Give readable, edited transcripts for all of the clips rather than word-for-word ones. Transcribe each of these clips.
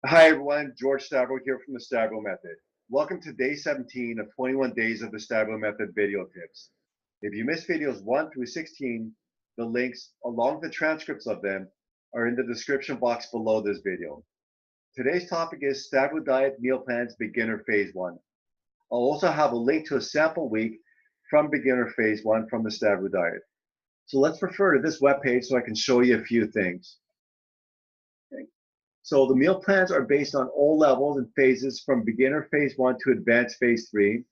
Hi everyone, George.stavrou here from the Stavrou Method. Welcome to day 17 of 21 days of the Stavrou Method video tips. If you missed videos 1 through 16, the links along with the transcripts of them are in the description box below this video. Today's topic is Stavrou Diet Meal Plans Beginner Phase 1. I'll also have a link to a sample week from Beginner Phase 1 from the Stavrou Diet. So let's refer to this webpage so I can show you a few things. Okay. So the meal plans are based on all levels and phases from beginner phase 1 to advanced phase 3.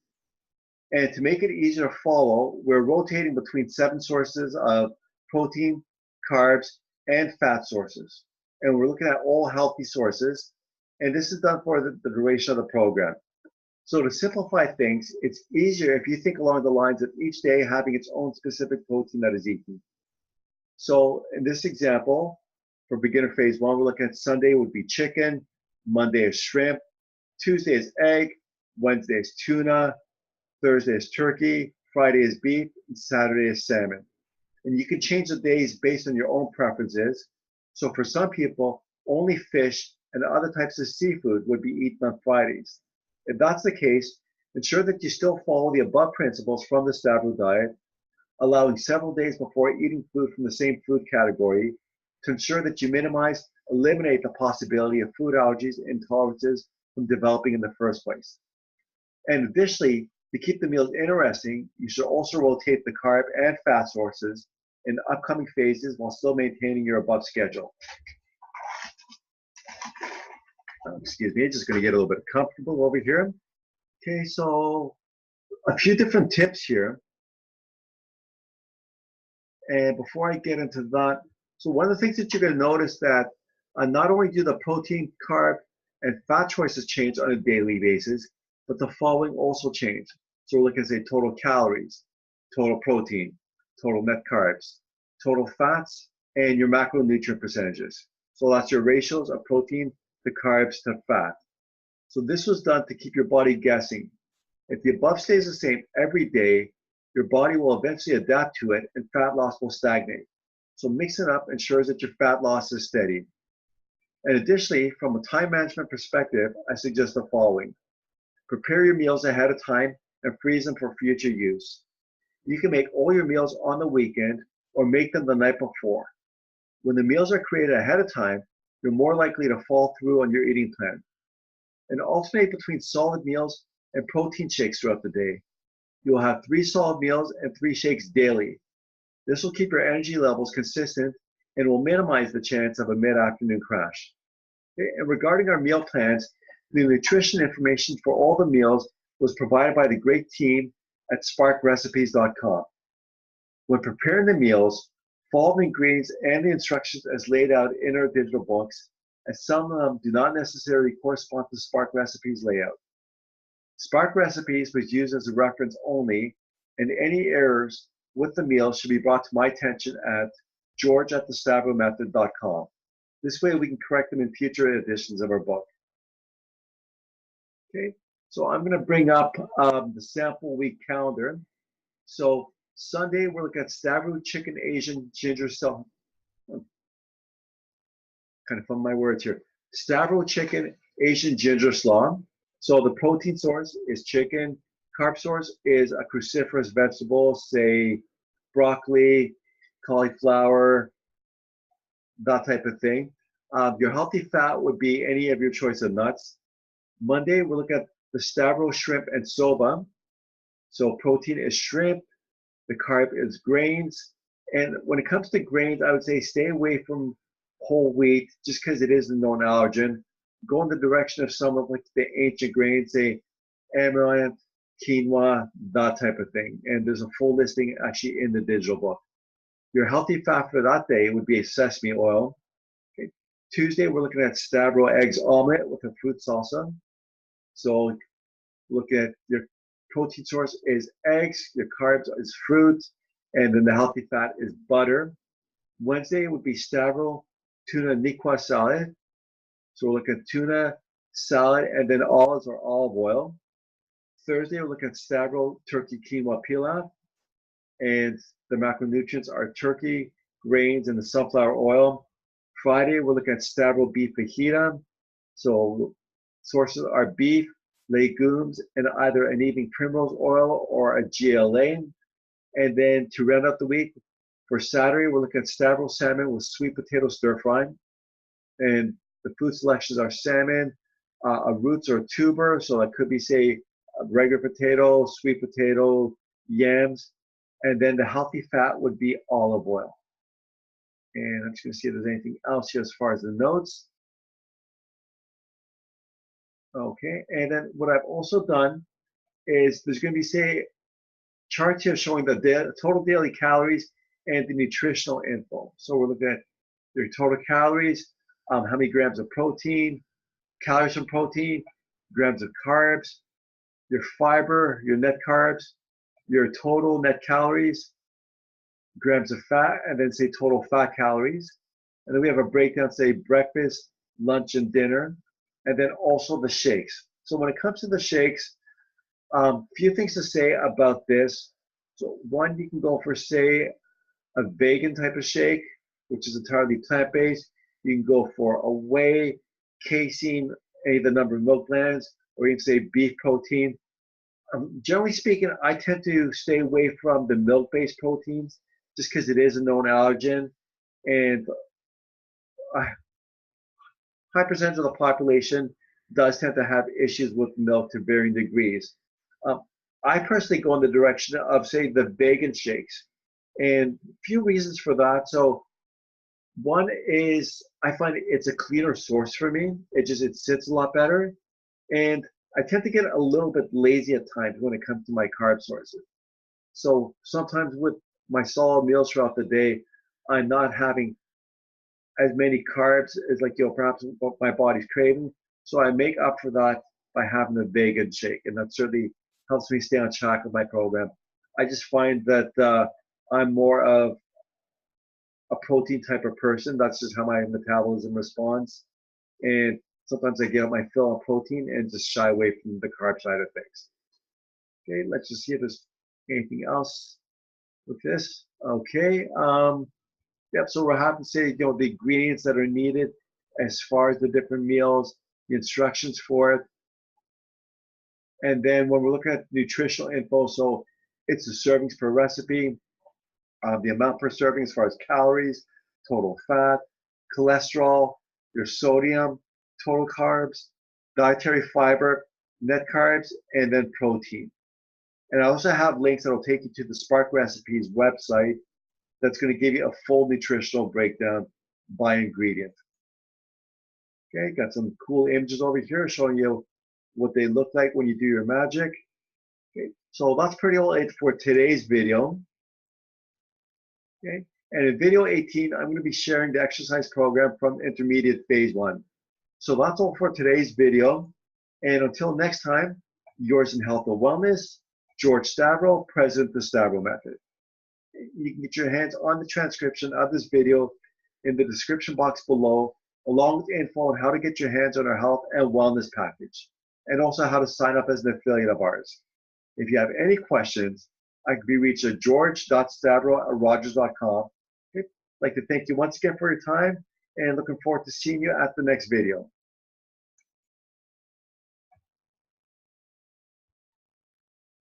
And to make it easier to follow, we're rotating between 7 sources of protein, carbs, and fat sources. And we're looking at all healthy sources. And this is done for the duration of the program. So to simplify things, it's easier if you think along the lines of each day having its own specific protein that is eaten. So in this example, for beginner phase 1, we're looking at Sunday would be chicken, Monday is shrimp, Tuesday is egg, Wednesday is tuna, Thursday is turkey, Friday is beef, and Saturday is salmon. And you can change the days based on your own preferences. So for some people, only fish and other types of seafood would be eaten on Fridays. If that's the case, ensure that you still follow the above principles from the Stavrou diet, allowing several days before eating food from the same food category to ensure that you eliminate the possibility of food allergies and intolerances from developing in the first place. And additionally, to keep the meals interesting, you should also rotate the carb and fat sources in upcoming phases while still maintaining your above schedule. Excuse me, just going to get a little bit comfortable over here. Okay, so a few different tips here. And before I get into that, so one of the things that you're going to notice that not only do the protein, carb, and fat choices change on a daily basis, but the following also change. So we're looking at, say, total calories, total protein, total net carbs, total fats, and your macronutrient percentages. So that's your ratios of protein to carbs to fat. So this was done to keep your body guessing. If the above stays the same every day, your body will eventually adapt to it and fat loss will stagnate. So mixing it up ensures that your fat loss is steady. And additionally, from a time management perspective, I suggest the following. Prepare your meals ahead of time and freeze them for future use. You can make all your meals on the weekend or make them the night before. When the meals are created ahead of time, you're more likely to follow through on your eating plan. And alternate between solid meals and protein shakes throughout the day. You will have 3 solid meals and 3 shakes daily. This will keep your energy levels consistent and will minimize the chance of a mid-afternoon crash. Okay, and regarding our meal plans, the nutrition information for all the meals was provided by the great team at sparkrecipes.com. When preparing the meals, follow the ingredients and the instructions as laid out in our digital books, as some of them do not necessarily correspond to Spark Recipes layout. Spark Recipes was used as a reference only, and any errors with the meal should be brought to my attention at george.stavrou.com. This way we can correct them in future editions of our book. Okay, so I'm going to bring up the sample week calendar. So Sunday, we're looking at Stavrou chicken Asian ginger slaw. Kind of fun my words here. Stavrou chicken Asian ginger slaw. So the protein source is chicken. Carb source is a cruciferous vegetable, say broccoli, cauliflower, that type of thing. Your healthy fat would be any of your choice of nuts. Monday, we'll look at the Stavrou shrimp and soba. So protein is shrimp, the carb is grains. And when it comes to grains, I would say stay away from whole wheat just because it is a known allergen. Go in the direction of some of like the ancient grains, say amaranth, quinoa, that type of thing. And there's a full listing actually in the digital book. Your healthy fat for that day would be sesame oil. Okay. Tuesday, we're looking at Stavrou eggs omelet with a fruit salsa. So look at your protein source is eggs, your carbs is fruit, and then the healthy fat is butter. Wednesday would be Stavrou tuna nikwa salad. So we're looking at tuna salad and then olives or olive oil. Thursday, we're looking at Stavrou turkey quinoa pilaf. And the macronutrients are turkey, grains, and the sunflower oil. Friday, we're looking at Stavrou beef fajita. So sources are beef, legumes, and either an evening primrose oil or a GLA. And then to round out the week, for Saturday, we're looking at Stavrou salmon with sweet potato stir fry. And the food selections are salmon, a roots or a tuber. So that could be, say, a regular potato, sweet potato, yams. And then the healthy fat would be olive oil. And I'm just going to see if there's anything else here as far as the notes. Okay, and then what I've also done is there's going to be, say, charts here showing the total daily calories and the nutritional info. So we're looking at your total calories, how many grams of protein, calories from protein, grams of carbs, your fiber, your net carbs, your total net calories, grams of fat, and then say total fat calories. And then we have a breakdown, say breakfast, lunch, and dinner, and then also the shakes. So when it comes to the shakes, few things to say about this. So one, you can go for, say, a vegan type of shake, which is entirely plant-based. You can go for a whey, casein, any of the number of milk glands, or you can say beef protein. Generally speaking, I tend to stay away from the milk-based proteins just because it is a known allergen, and a high percentage of the population does tend to have issues with milk to varying degrees. I personally go in the direction of, say, the vegan shakes, and a few reasons for that. So one is I find it's a cleaner source for me. It sits a lot better, and I tend to get a little bit lazy at times when it comes to my carb sources. So sometimes with my solid meals throughout the day, I'm not having as many carbs as, like, perhaps what my body's craving. So I make up for that by having a vegan shake, and that certainly helps me stay on track with my program. I just find that I'm more of a protein type of person. That's just how my metabolism responds. And sometimes I get my fill of protein and just shy away from the carb side of things. Okay, let's just see if there's anything else with this. Okay, yep, so we're happy to say, the ingredients that are needed as far as the different meals, the instructions for it. And then when we're looking at nutritional info, so it's the servings per recipe, the amount per serving as far as calories, total fat, cholesterol, your sodium, total carbs, dietary fiber, net carbs, and then protein. And I also have links that will take you to the Spark Recipes website that's going to give you a full nutritional breakdown by ingredient. Okay, got some cool images over here showing you what they look like when you do your magic. Okay, so that's pretty all it for today's video. Okay, and in video 18, I'm going to be sharing the exercise program from intermediate phase 1. So that's all for today's video. And until next time, yours in health and wellness, George Stavrou, President of the Stavrou Method. You can get your hands on the transcription of this video in the description box below, along with info on how to get your hands on our health and wellness package, and also how to sign up as an affiliate of ours. If you have any questions, I can be reached at george.stavrou@rogers.com. Okay. I'd like to thank you once again for your time, and looking forward to seeing you at the next video.